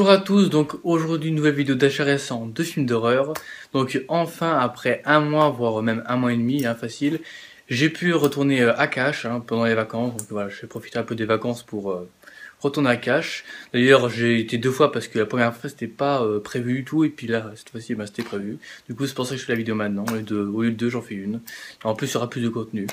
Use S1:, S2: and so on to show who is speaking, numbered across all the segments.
S1: Bonjour à tous, donc aujourd'hui une nouvelle vidéo d'achat récent de films d'horreur. Donc enfin après un mois, voire même un mois et demi, facile, j'ai pu retourner à Cache pendant les vacances. Donc voilà, j'ai profité un peu des vacances pour retourner à Cache. D'ailleurs j'ai été deux fois parce que la première fois c'était pas prévu du tout et puis là cette fois-ci c'était prévu. Du coup c'est pour ça que je fais la vidéo maintenant, au lieu de deux j'en fais une. Et en plus il y aura plus de contenu.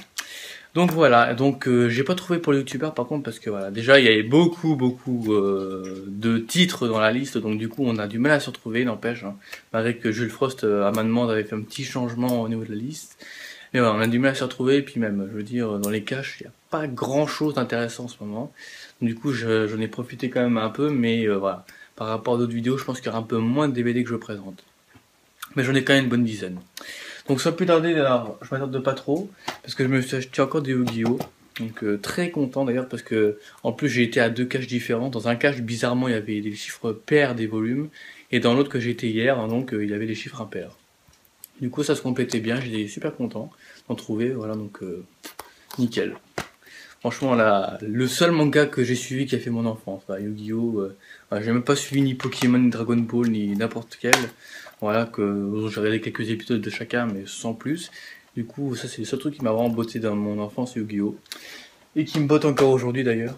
S1: Donc voilà, donc j'ai pas trouvé pour les youtubeurs par contre parce que voilà, déjà il y avait beaucoup de titres dans la liste, donc du coup on a du mal à se retrouver, n'empêche, malgré que Jules Frost à ma demande avait fait un petit changement au niveau de la liste. Mais voilà, on a du mal à se retrouver, et puis même, je veux dire, dans les caches, il n'y a pas grand chose d'intéressant en ce moment. Du coup j'en ai profité quand même un peu, mais voilà, par rapport à d'autres vidéos, je pense qu'il y aura un peu moins de DVD que je présente. Mais j'en ai quand même une bonne dizaine. Donc sans plus tarder, alors, je m'attarde pas trop, parce que je me suis acheté encore des Yu-Gi-Oh! Donc très content d'ailleurs, parce que en plus j'ai été à deux caches différents. Dans un cache, bizarrement, il y avait des chiffres pairs des volumes, et dans l'autre que j'ai été hier, il y avait des chiffres impairs. Du coup ça se complétait bien, j'étais super content d'en trouver, voilà, donc nickel. Franchement, là, le seul manga que j'ai suivi qui a fait mon enfance, Yu-Gi-Oh! J'ai même pas suivi ni Pokémon, ni Dragon Ball, ni n'importe quel. Voilà, que j'ai regardé quelques épisodes de chacun, mais sans plus. Du coup, ça c'est le seul truc qui m'a vraiment botté dans mon enfance, Yu-Gi-Oh! Et qui me botte encore aujourd'hui d'ailleurs.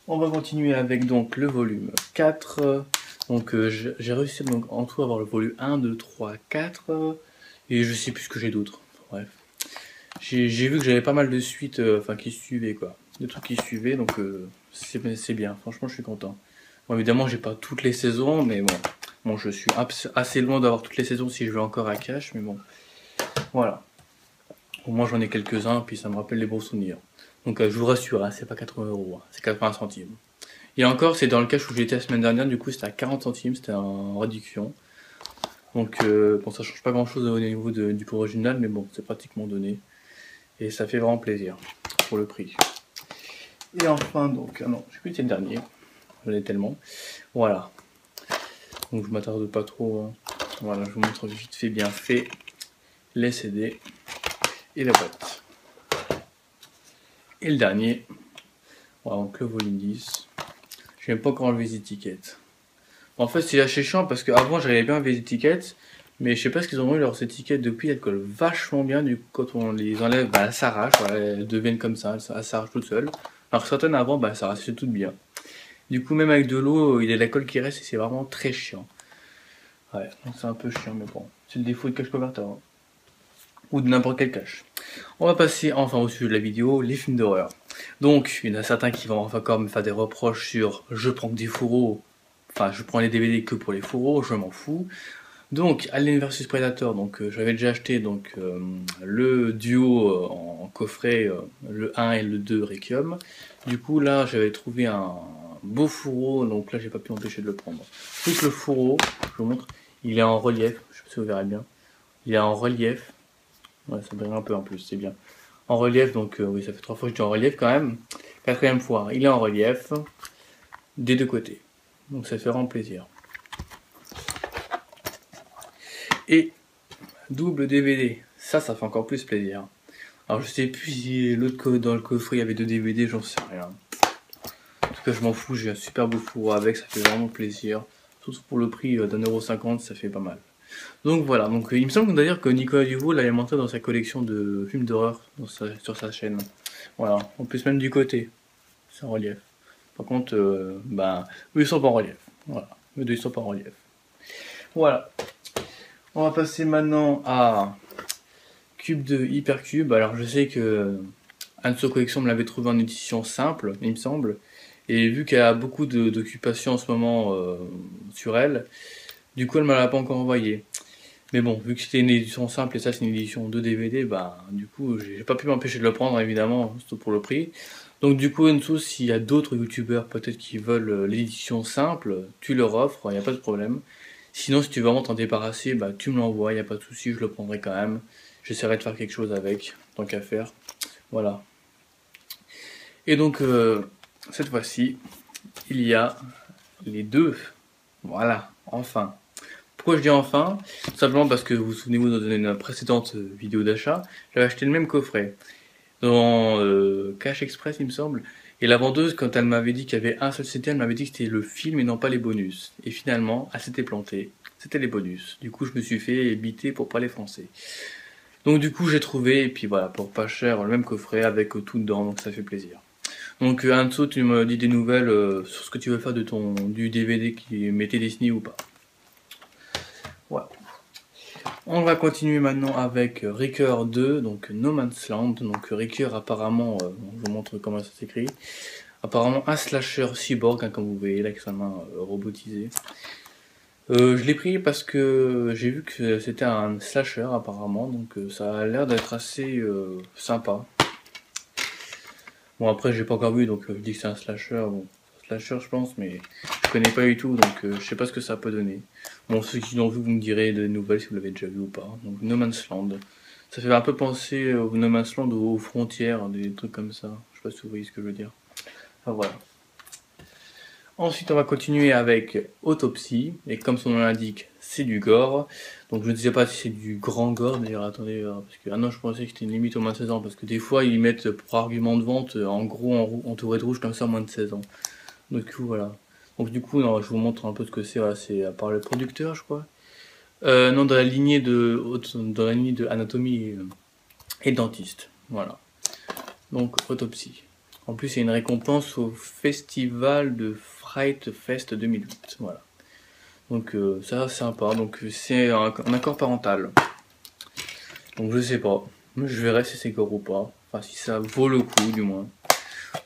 S1: On va continuer avec donc le volume 4. Donc j'ai réussi donc en tout à avoir le volume 1, 2, 3, 4. Et je sais plus ce que j'ai d'autre. Bref. J'ai vu que j'avais pas mal de suites qui suivaient quoi. De trucs qui suivaient, donc c'est bien. Franchement, je suis content. Bon, évidemment, j'ai pas toutes les saisons, mais bon, je suis assez loin d'avoir toutes les saisons si je vais encore à Cache, mais bon. Voilà. Au moins, j'en ai quelques-uns, puis ça me rappelle les bons souvenirs. Donc, je vous rassure, c'est pas 80 €, c'est 80 centimes. Et encore, c'est dans le cache où j'étais la semaine dernière, du coup, c'était à 40 centimes, c'était en réduction. Donc, bon, ça change pas grand-chose au niveau du cours original, mais bon, c'est pratiquement donné. Et ça fait vraiment plaisir pour le prix. Et enfin, donc, non, je sais plus, c'est le dernier. J'en ai tellement. Voilà. Donc, je m'attarde pas trop. Voilà, je vous montre vite fait, bien fait, les CD et la boîte. Et le dernier, voilà, donc le volume 10. Je n'ai pas encore enlevé les étiquettes. En fait, c'est assez chiant parce qu'avant, j'avais bien enlevé les étiquettes. Mais je sais pas ce qu'ils ont eu leurs étiquettes depuis, elles collent vachement bien. Du coup, quand on les enlève, elles s'arrachent, voilà, elles deviennent comme ça, elles s'arrachent toutes seules. Alors certaines avant, ça restait toutes bien. Du coup, même avec de l'eau, il y a de la colle qui reste et c'est vraiment très chiant. Ouais, donc c'est un peu chiant, mais bon, c'est le défaut de cache converter. Ou de n'importe quel cache. On va passer enfin au sujet de la vidéo, les films d'horreur. Donc, il y en a certains qui vont encore me faire des reproches sur je prends que des fourreaux, enfin je prends les DVD que pour les fourreaux, je m'en fous. Donc Alien vs Predator, donc j'avais déjà acheté donc le duo en coffret, le 1 et le 2 Requiem. Du coup là j'avais trouvé un beau fourreau, donc là j'ai pas pu m'empêcher de le prendre. Tout le fourreau, je vous montre, il est en relief, je sais pas si vous verrez bien. Il est en relief. Ouais, ça brille un peu en plus, c'est bien. En relief, donc oui, ça fait 3 fois que je dis en relief quand même. 4e fois, il est en relief des deux côtés. Donc ça fait vraiment plaisir. Et double DVD, ça fait encore plus plaisir. Alors je sais plus si dans le coffret il y avait 2 DVD, j'en sais rien. En tout cas je m'en fous, j'ai un super beau fourreau avec, ça fait vraiment plaisir. Surtout pour le prix d'1,50 €, ça fait pas mal. Donc voilà, donc il me semble d'ailleurs que Nicolas Duvaux l'avait montré dans sa collection de films d'horreur sur sa chaîne. Voilà, en plus même du côté, c'est en relief. Par contre, eux ils sont pas en relief. Voilà, eux deux ils sont pas en relief. Voilà. On va passer maintenant à Cube de Hypercube. Alors je sais que Anso Collection me l'avait trouvé en édition simple, il me semble. Et vu qu'elle a beaucoup d'occupations en ce moment sur elle, du coup elle ne me l'a pas encore envoyé. Mais bon, vu que c'était une édition simple et ça c'est une édition de DVD, du coup j'ai pas pu m'empêcher de le prendre évidemment, surtout pour le prix. Donc du coup Enso, s'il y a d'autres youtubeurs peut-être qui veulent l'édition simple, tu leur offres, il n'y a pas de problème. Sinon si tu veux vraiment t'en débarrasser, tu me l'envoies, il n'y a pas de souci, je le prendrai quand même. J'essaierai de faire quelque chose avec, tant qu'à faire. Voilà. Et donc cette fois-ci, il y a les deux. Voilà, enfin. Pourquoi je dis enfin? Tout simplement parce que vous souvenez-vous dans une précédente vidéo d'achat, j'avais acheté le même coffret dans Cash Express il me semble, Et la vendeuse, quand elle m'avait dit qu'il y avait un seul CD, elle m'avait dit que c'était le film et non pas les bonus. Et finalement, elle s'était plantée. C'était les bonus. Du coup, je me suis fait biter pour parler français. Donc du coup, j'ai trouvé, et puis voilà, pour pas cher, le même coffret avec tout dedans, donc ça fait plaisir. Donc Anso, tu me dis des nouvelles sur ce que tu veux faire de du DVD qui m'était destiné ou pas. Voilà. On va continuer maintenant avec Reaker 2, donc No Man's Land. Donc Reaker apparemment, je vous montre comment ça s'écrit. Apparemment un slasher cyborg, hein, comme vous voyez là, avec sa main robotisée. Je l'ai pris parce que j'ai vu que c'était un slasher apparemment, donc ça a l'air d'être assez sympa. Bon après j'ai pas encore vu, donc je dis que c'est un slasher, bon, slasher je pense, mais je connais pas du tout, donc je sais pas ce que ça peut donner. Bon, ceux qui l'ont vu, vous me direz des nouvelles si vous l'avez déjà vu ou pas. Donc No Man's Land, ça fait un peu penser au No Man's Land ou aux frontières, des trucs comme ça. Je sais pas si vous voyez ce que je veux dire. Enfin voilà. Ensuite, on va continuer avec Autopsie, et comme son nom l'indique, c'est du gore. Donc je ne sais pas si c'est du grand gore, d'ailleurs attendez, parce que non, je pensais que c'était une limite au moins de 16 ans, parce que des fois ils mettent pour argument de vente, en gros entouré de rouge comme ça, moins de 16 ans. Donc du coup voilà. Donc du coup, non, je vous montre un peu ce que c'est, voilà, c'est à part le producteur je crois. Non, dans la lignée de Anatomie et Dentiste, voilà. Donc Autopsie. En plus, il y a une récompense au festival de Fright Fest 2008. Voilà. Donc ça, c'est sympa. Donc c'est un accord parental. Donc je sais pas. Je verrai si c'est gore ou pas. Enfin, si ça vaut le coup, du moins.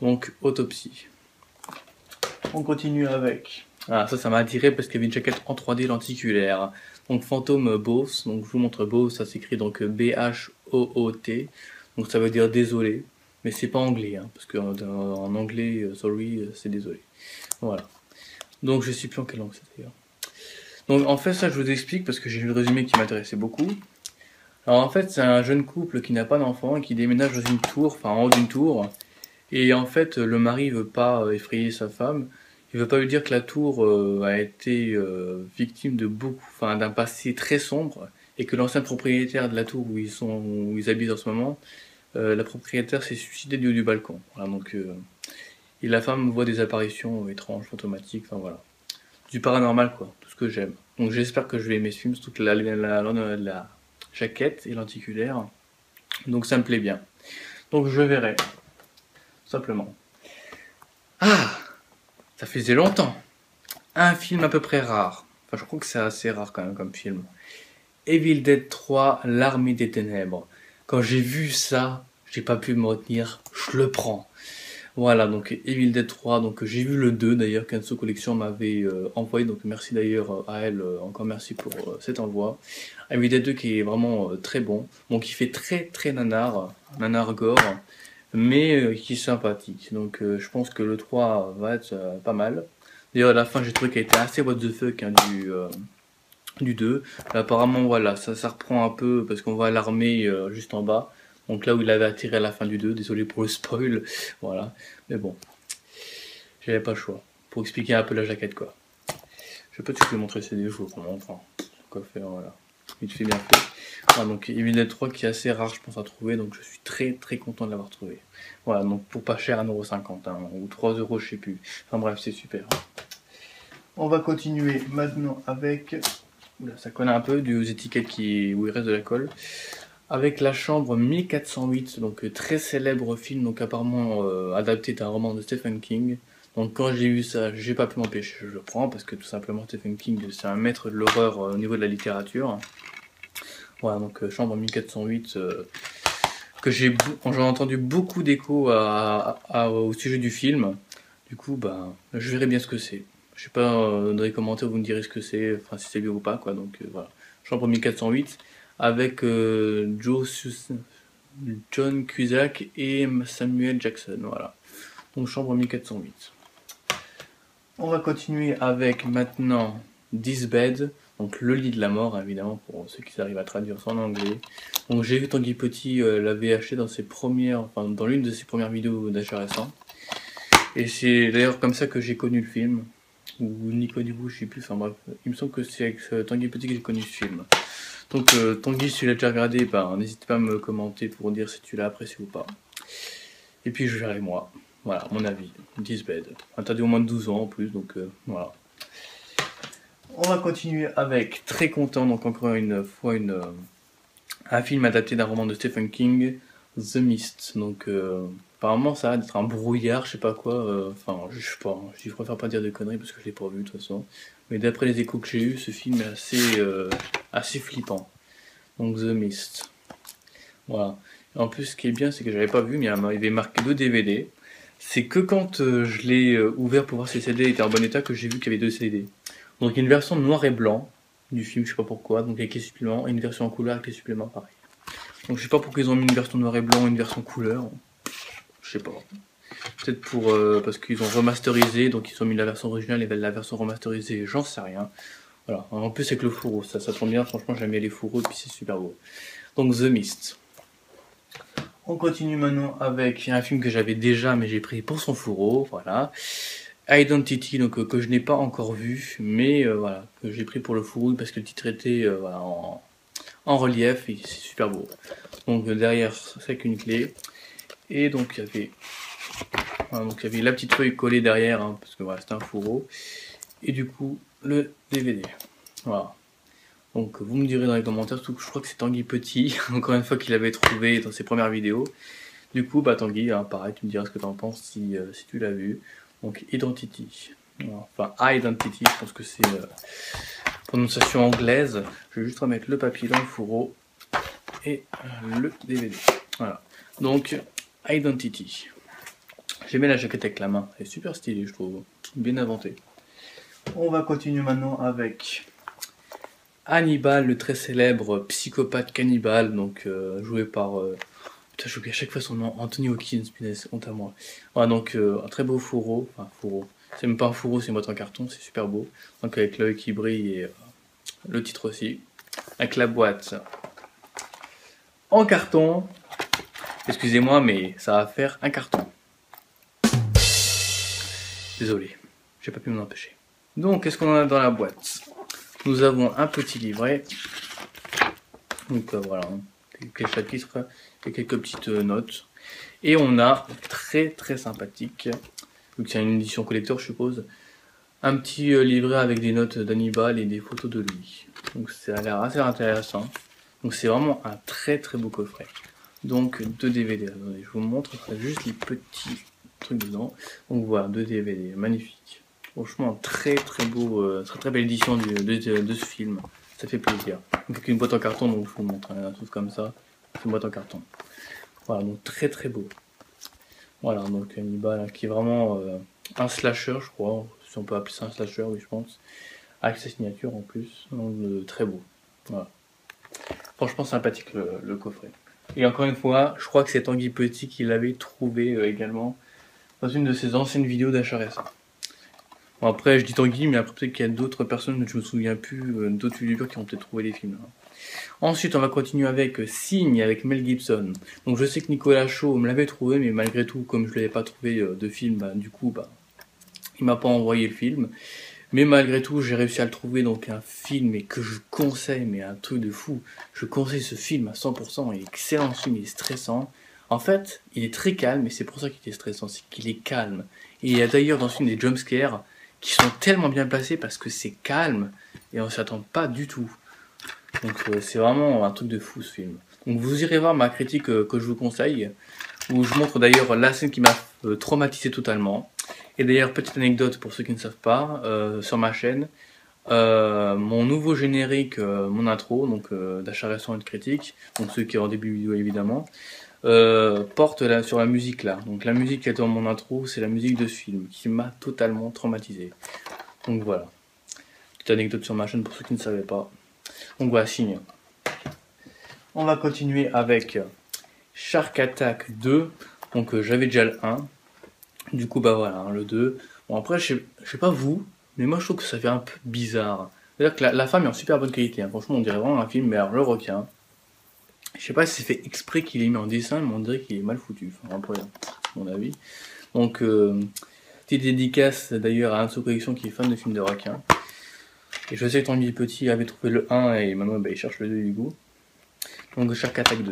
S1: Donc Autopsie. On continue avec... Ah, ça m'a attiré parce qu'il y avait une jaquette en 3D lenticulaire. Donc Phantom Both. Donc je vous montre Both, ça s'écrit donc B-H-O-O-T. Donc ça veut dire désolé. Mais c'est pas anglais, hein, parce qu'en anglais, sorry, c'est désolé. Voilà. Donc je sais plus en quelle langue c'est d'ailleurs. Donc en fait ça je vous explique parce que j'ai vu le résumé qui m'intéressait beaucoup. Alors en fait c'est un jeune couple qui n'a pas d'enfant et qui déménage dans une tour, enfin en haut d'une tour. Et en fait le mari veut pas effrayer sa femme. Il veut pas lui dire que la tour a été victime de beaucoup, enfin d'un passé très sombre et que l'ancien propriétaire de la tour où ils habitent en ce moment, la propriétaire s'est suicidée du haut du balcon. Voilà, donc, et la femme voit des apparitions étranges, fantomatiques, enfin voilà. Du paranormal quoi, tout ce que j'aime. Donc j'espère que je vais aimer ce film, surtout que la jaquette est lenticulaire. Donc ça me plaît bien. Donc je verrai. Simplement. Ah, ça faisait longtemps. Un film à peu près rare. Enfin je crois que c'est assez rare quand même comme film. Evil Dead 3, l'Armée des Ténèbres. Quand j'ai vu ça, j'ai pas pu me retenir, je le prends. Voilà, donc Evil Dead 3, donc j'ai vu le 2 d'ailleurs, qu'Anso Collection m'avait envoyé, donc merci d'ailleurs à elle, encore merci pour cet envoi. Evil Dead 2 qui est vraiment très bon, donc qui fait très nanar, nanar gore, mais qui est sympathique, donc je pense que le 3 va être pas mal. D'ailleurs à la fin j'ai trouvé qu'elle était assez what the fuck hein, du 2. Apparemment voilà, ça reprend un peu parce qu'on voit l'armée juste en bas. Donc là où il avait attiré à la fin du 2, désolé pour le spoil, voilà. Mais bon, j'avais pas le choix. Pour expliquer un peu la jaquette quoi. Je peux te montrer ces deux jours, comment enfin, quoi faire, voilà. Il te fait bien fait. Voilà, donc Evil Dead 3 qui est assez rare je pense à trouver, donc je suis très content de l'avoir trouvé. Voilà, donc pour pas cher 1,50€, hein, ou 3€ je sais plus. Enfin bref, c'est super. On va continuer maintenant avec... Oula, ça colle un peu, des étiquettes où il reste de la colle. Avec La Chambre 1408, donc très célèbre film, donc apparemment adapté d'un roman de Stephen King. Donc quand j'ai vu ça, j'ai pas pu m'empêcher, je le prends parce que tout simplement Stephen King c'est un maître de l'horreur au niveau de la littérature. Voilà, donc Chambre 1408, que j'en ai entendu beaucoup d'échos au sujet du film. Du coup, bah, je verrai bien ce que c'est. Je sais pas, dans les commentaires vous me direz ce que c'est, enfin si c'est bien ou pas quoi, donc voilà. Chambre 1408 avec John Cusack et Samuel Jackson, voilà. Donc Chambre 1408. On va continuer avec maintenant This Bed, donc le lit de la mort évidemment pour ceux qui arrivent à traduire ça en anglais. Donc j'ai vu Tanguy Petit l'avait acheté dans dans l'une de ses premières vidéos d'achat récent. Et c'est d'ailleurs comme ça que j'ai connu le film. Ou Nico Dubout, je sais plus, enfin bref, il me semble que c'est avec Tanguy Petit que j'ai connu ce film. Donc Tanguy, si tu l'as déjà regardé, n'hésite pas à me commenter pour dire si tu l'as apprécié ou pas. Et puis je verrai moi. Voilà, à mon avis, Disbed. Interdit au moins de 12 ans en plus, donc voilà. On va continuer avec Très content, donc encore une fois un film adapté d'un roman de Stephen King, The Mist. Donc apparemment ça a d'être un brouillard, je sais pas quoi, enfin je sais pas, je préfère pas dire de conneries parce que je l'ai pas vu de toute façon. Mais d'après les échos que j'ai eu, ce film est assez flippant. Donc The Mist. Voilà. Et en plus ce qui est bien c'est que j'avais pas vu, mais il avait marqué 2 DVD. C'est que quand je l'ai ouvert pour voir si le CD était en bon état que j'ai vu qu'il y avait 2 CD. Donc il y a une version noir et blanc du film, je sais pas pourquoi, donc avec les suppléments, et une version en couleur avec les suppléments pareil. Donc je sais pas pourquoi ils ont mis une version noir et blanc et une version couleur. Je sais pas. Peut-être pour parce qu'ils ont remasterisé, donc ils ont mis la version originale et la version remasterisée, j'en sais rien. Voilà. En plus avec le fourreau, ça tombe bien, franchement j'aime bien les fourreaux et puis c'est super beau. Donc The Mist. On continue maintenant avec un film que j'avais déjà mais j'ai pris pour son fourreau, voilà. Identity, donc que je n'ai pas encore vu, mais voilà, que j'ai pris pour le fourreau parce que le titre était voilà, en relief et c'est super beau. Donc derrière c'est avec une clé. Et donc il y avait la petite feuille collée derrière, hein, parce que voilà, c'était un fourreau. Et du coup, le DVD. Voilà. Donc vous me direz dans les commentaires, surtout que je crois que c'est Tanguy Petit, encore une fois qu'il avait trouvé dans ses premières vidéos. Du coup, bah Tanguy, hein, pareil, tu me diras ce que tu en penses si tu l'as vu. Donc Identity. Voilà. Enfin, Identity, je pense que c'est prononciation anglaise. Je vais juste remettre le papier dans le fourreau et le DVD. Voilà. Donc, Identity. J'aimais la jaquette avec la main, elle est super stylée, je trouve, bien inventée. On va continuer maintenant avec Hannibal, le très célèbre psychopathe cannibale, donc joué par. Putain, j'oublie à chaque fois son nom, Anthony Hopkins, punaise, honte à moi. Voilà, donc un très beau fourreau, enfin fourreau, c'est même pas un fourreau, c'est une boîte en carton, c'est super beau. Donc avec l'œil qui brille et le titre aussi. Avec la boîte en carton. Excusez-moi, mais ça va faire un carton. Désolé, j'ai pas pu m'en empêcher. Donc, qu'est-ce qu'on a dans la boîte? Nous avons un petit livret. Donc voilà, quelques chapitres et quelques petites notes. Et on a, très très sympathique, donc c'est une édition collector je suppose, un petit livret avec des notes d'Hannibal et des photos de lui. Donc ça a l'air assez intéressant. Donc c'est vraiment un très très beau coffret. Donc 2 DVD, attendez, je vous montre juste les petits trucs dedans. Donc voilà, 2 DVD, magnifique. Franchement, très très beau, très belle édition de ce film. Ça fait plaisir. Donc avec une boîte en carton, donc je vous montre un truc comme ça. C'est une boîte en carton. Voilà, donc très très beau. Voilà, donc Hannibal qui est vraiment un slasher, je crois. Si on peut appeler ça un slasher, oui, je pense. Avec sa signature en plus. Donc très beau. Voilà. Franchement sympathique le coffret. Et encore une fois, je crois que c'est Tanguy Petit qui l'avait trouvé également dans une de ses anciennes vidéos d'achat récent. Bon, après, je dis Tanguy, mais après, peut-être qu'il y a d'autres personnes, je me souviens plus, d'autres youtubeurs qui ont peut-être trouvé les films. Là. Ensuite, on va continuer avec Signe, avec Mel Gibson. Donc, je sais que Nicolas Chaud me l'avait trouvé, mais malgré tout, comme je ne l'avais pas trouvé de film, bah, du coup, bah, il m'a pas envoyé le film. Mais malgré tout, j'ai réussi à le trouver, donc un film et que je conseille, mais un truc de fou. Je conseille ce film à 100%, il est excellent ce film, il est stressant. En fait, il est très calme, et c'est pour ça qu'il est stressant, c'est qu'il est calme. Et il y a d'ailleurs dans ce film des jumpscares qui sont tellement bien placés parce que c'est calme, et on s'y attend pas du tout. Donc c'est vraiment un truc de fou ce film. Donc vous irez voir ma critique que je vous conseille, où je montre d'ailleurs la scène qui m'a traumatisé totalement. Et d'ailleurs, petite anecdote pour ceux qui ne savent pas, sur ma chaîne, mon nouveau générique, mon intro, donc d'achat récent et de critique, donc ceux qui sont en début de vidéo évidemment, porte sur la musique là. Donc la musique qui est dans mon intro, c'est la musique de ce film, qui m'a totalement traumatisé. Donc voilà. Petite anecdote sur ma chaîne pour ceux qui ne savaient pas. Donc voilà, Signe. On va continuer avec Shark Attack 2. Donc j'avais déjà le 1. Du coup, bah voilà, hein, le 2. Bon, après, je sais pas vous, mais moi je trouve que ça fait un peu bizarre. C'est-à-dire que la femme est en super bonne qualité. Hein. Franchement, on dirait vraiment un film, mais alors le requin. Je sais pas si c'est fait exprès qu'il est mis en dessin, mais on dirait qu'il est mal foutu. Enfin, après, à mon avis. Donc, petite dédicace d'ailleurs à un de ses collections qui est fan de films de requins. Et je sais que Tanguy Petit avait trouvé le 1 et maintenant bah, il cherche le 2 du coup. Donc, Shark Attack 2.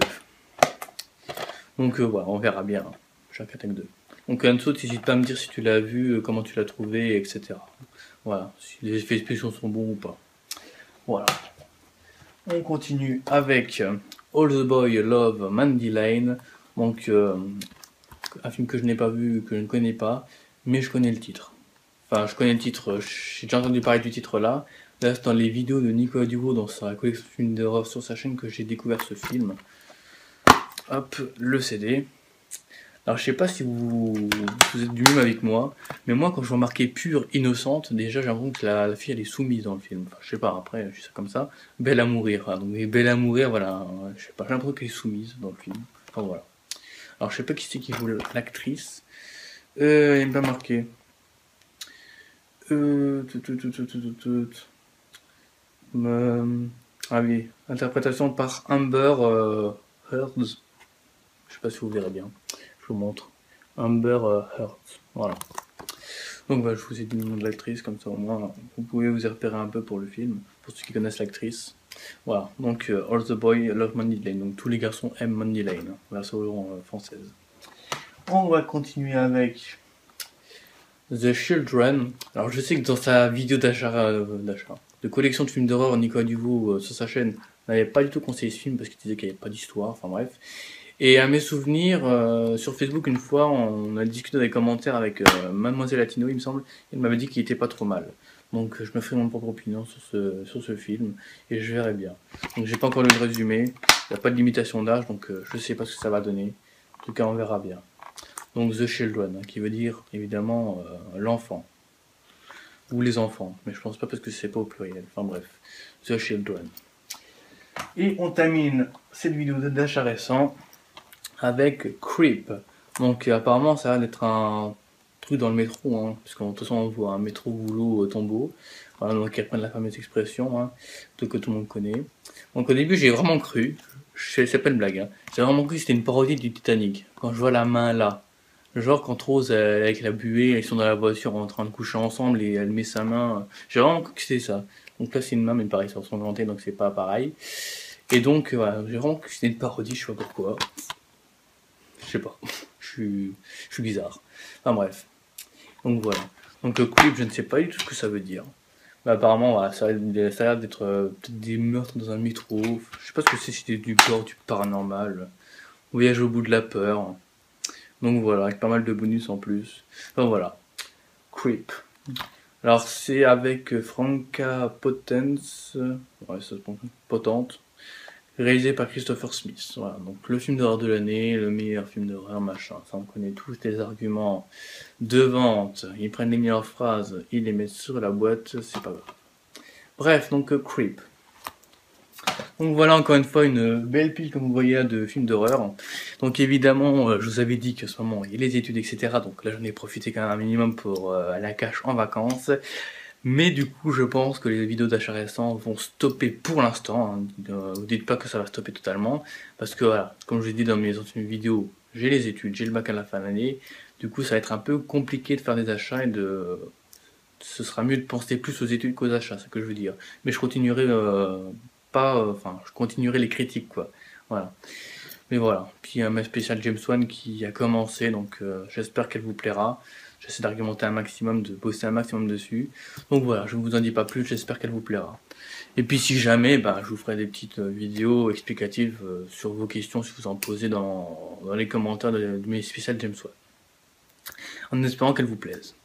S1: Donc, voilà, on verra bien. Hein. Shark Attack 2. Donc en dessous, n'hésite pas à me dire si tu l'as vu, comment tu l'as trouvé, etc. Voilà, si les effets spéciaux sont bons ou pas. Voilà. On continue avec All the Boy Love Mandy Lane. Donc un film que je n'ai pas vu, que je ne connais pas, mais je connais le titre. Enfin, je connais le titre, j'ai déjà entendu parler du titre là. Là, c'est dans les vidéos de Nicolas Duveau dans sa collection de films d'horreur sur sa chaîne que j'ai découvert ce film. Hop, le CD. Alors, je sais pas si vous êtes du même avec moi, mais moi, quand je vois marqué pure, innocente, déjà, j'ai l'impression que la fille, elle est soumise dans le film. Enfin, je sais pas, après, je dis ça comme ça. Belle à mourir. Hein. Donc, Belle à mourir, voilà. Je sais pas, j'ai l'impression qu'elle est soumise dans le film. Enfin, voilà. Alors, je sais pas qui c'est qui joue l'actrice. Il n'est pas marqué. Ah oui, interprétation par Amber Heard. Je sais pas si vous verrez bien. Je vous montre. Amber Heard. Voilà. Donc voilà, je vous ai dit le nom de l'actrice, comme ça au moins vous pouvez vous y repérer un peu pour le film, pour ceux qui connaissent l'actrice. Voilà, donc All the Boys Love Mandy Lane. Donc tous les garçons aiment Mandy Lane, version française. On va continuer avec The Children. Alors je sais que dans sa vidéo de collection de films d'horreur, Nicolas Duveau sur sa chaîne n'avait pas du tout conseillé ce film parce qu'il disait qu'il n'y avait pas d'histoire, enfin bref. Et à mes souvenirs, sur Facebook une fois, on a discuté dans les commentaires avec Mademoiselle Latino, il me semble, elle m'avait dit qu'il était pas trop mal. Donc je me ferai mon propre opinion sur ce film et je verrai bien. Donc j'ai pas encore le résumé, il n'y a pas de limitation d'âge, donc je sais pas ce que ça va donner. En tout cas on verra bien. Donc The Children, hein, qui veut dire évidemment l'enfant. Ou les enfants, mais je pense pas parce que c'est pas au pluriel. Enfin bref, The Children. Et on termine cette vidéo d'achat récent avec Creep. Donc apparemment ça va d'être un truc dans le métro, hein, parce qu'en tout cas on voit un métro boulot tombeau. Voilà, donc ils reprennent la fameuse expression, hein, que tout le monde connaît. Donc au début j'ai vraiment cru, c'est pas une blague, hein, j'ai vraiment cru que c'était une parodie du Titanic. Quand je vois la main là, genre quand Rose avec la buée, ils sont dans la voiture en train de coucher ensemble et elle met sa main, j'ai vraiment cru que c'était ça. Donc là c'est une main mais pareil, c'est ensanglanté donc c'est pas pareil. Et donc voilà, j'ai vraiment cru que c'était une parodie, je sais pas pourquoi. Je sais pas, je suis bizarre. Enfin bref, donc voilà. Donc le clip, je ne sais pas du tout ce que ça veut dire. Mais apparemment, voilà, ça a l'air d'être peut-être des meurtres dans un métro. Je sais pas ce que c'est, si c'était du gore, du paranormal. Voyage au bout de la peur. Donc voilà, avec pas mal de bonus en plus. Enfin voilà, Creep. Alors c'est avec Franka Potence, ouais, ça se prononce Potente, réalisé par Christopher Smith. Voilà, donc le film d'horreur de l'année, le meilleur film d'horreur, machin, ça on connaît tous les arguments de vente. Ils prennent les meilleures phrases, ils les mettent sur la boîte, c'est pas grave. Bref, donc Creep. Donc voilà encore une fois une belle pile comme vous voyez de films d'horreur. Donc évidemment, je vous avais dit qu'à ce moment il y a les études, etc. Donc là j'en ai profité quand même un minimum pour la cache en vacances. Mais du coup, je pense que les vidéos d'achat récents vont stopper pour l'instant. Hein. Vous dites pas que ça va stopper totalement. Parce que voilà, comme je l'ai dit dans mes anciennes vidéos, j'ai les études, j'ai le bac à la fin de l'année. Du coup, ça va être un peu compliqué de faire des achats et ce sera mieux de penser plus aux études qu'aux achats, c'est ce que je veux dire. Mais je continuerai je continuerai les critiques, quoi. Voilà. Mais voilà. Puis il y a ma spéciale James Wan qui a commencé, donc j'espère qu'elle vous plaira. J'essaie d'argumenter un maximum, de bosser un maximum dessus. Donc voilà, je ne vous en dis pas plus, j'espère qu'elle vous plaira. Et puis si jamais, je vous ferai des petites vidéos explicatives sur vos questions, si vous en posez dans les commentaires de mes spéciales James Wan. En espérant qu'elle vous plaise.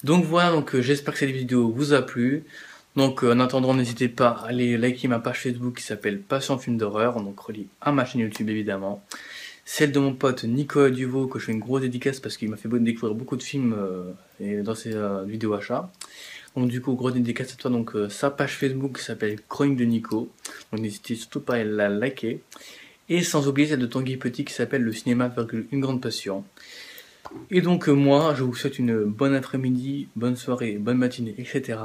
S1: Donc voilà, donc j'espère que cette vidéo vous a plu. Donc en attendant, n'hésitez pas à aller liker ma page Facebook qui s'appelle Passion Film d'horreur, donc reliée à ma chaîne YouTube évidemment. Celle de mon pote Nicolas Duveau, que je fais une grosse dédicace parce qu'il m'a fait découvrir beaucoup de films dans ses vidéos achats. Donc du coup, grosse dédicace à toi, donc sa page Facebook qui s'appelle Chronique de Nico. Donc n'hésitez surtout pas à la liker. Et sans oublier celle de Tanguy Petit qui s'appelle Le cinéma, une grande passion. Et donc moi, je vous souhaite une bonne après-midi, bonne soirée, bonne matinée, etc.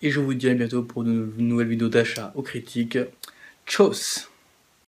S1: Et je vous dis à bientôt pour de nouvelles vidéos d'achat aux critiques. Tchuss!